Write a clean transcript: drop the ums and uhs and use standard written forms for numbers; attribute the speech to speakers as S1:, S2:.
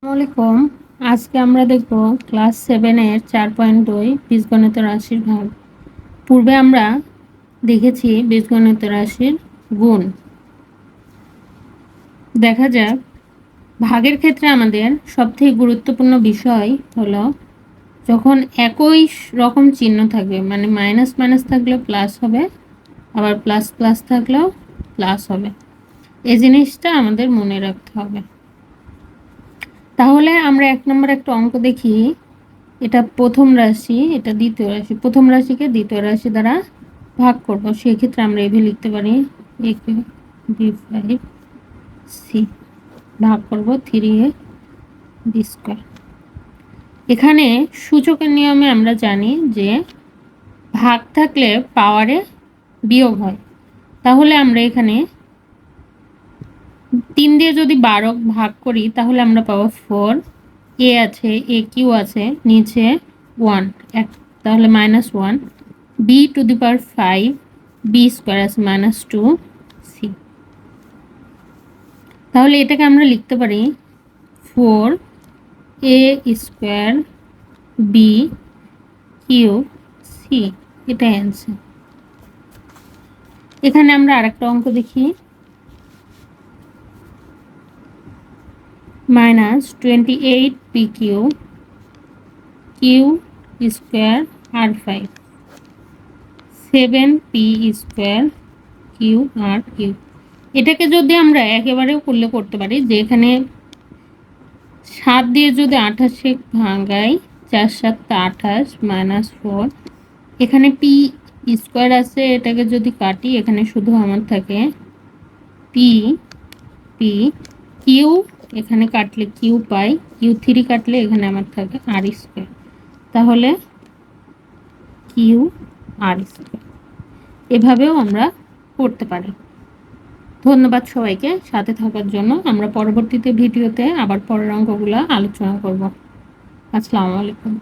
S1: আসসালামাইকুম। আজকে আমরা দেখব ক্লাস 7 এর 4.2 বীজগণিত রাশির ভাগ। পূর্বে আমরা দেখেছি বীজগণিত রাশির গুণ। দেখা যাক, ভাগের ক্ষেত্রে আমাদের সবথেকে গুরুত্বপূর্ণ বিষয় হলো যখন একই রকম চিহ্ন থাকবে, মানে মাইনাস মাইনাস থাকলেও প্লাস হবে, আবার প্লাস প্লাস থাকলেও প্লাস হবে। এই জিনিসটা আমাদের মনে রাখতে হবে। তাহলে আমরা 1 নম্বর একটা অঙ্ক দেখি। এটা প্রথম রাশি, এটা দ্বিতীয় রাশি। প্রথম রাশিকে দ্বিতীয় রাশি দ্বারা ভাগ করব। সেক্ষেত্রে আমরা এভাবে লিখতে পারি a5c ভাগ করব 3a b²। এখানে সূচকের নিয়মে আমরা জানি যে ভাগ থাকলে পাওয়ারে বিয়োগ হয়। তাহলে আমরা এখানে 3 দিয়ে যদি 12 ভাগ করি তাহলে আমরা পাবো 4। এ আছে, এ কিউ আছে, নিচে 1, তাহলে -1। b⁵ b² আছে -2c। তাহলে এটাকে আমরা লিখতে পারি 4a² b³ c। এটাই অ্যান্সার। এখানে আমরা আরেকটা অঙ্ক দেখি। -28pq q² r5 7p² q/q। এটাকে যদি আমরা একেবারেও করলে করতে পারি যে এখানে 7 দিয়ে যদি 28 ভাঙাই, 4 7 28 -4। এখানে p² আছে, এটাকে যদি কাটি এখানে শুধু আমার থাকে p p q, এখানে কাটলে q পাই, q3 কাটলে এখানে আমার থাকে r²। তাহলে q/r²। এভাবেও আমরা করতে পারি। ধন্যবাদ সবাইকে সাথে থাকার জন্য। আমরা পরবর্তীতে ভিডিওতে আবার পরের অঙ্কগুলো আলোচনা করব। আসসালামু আলাইকুম।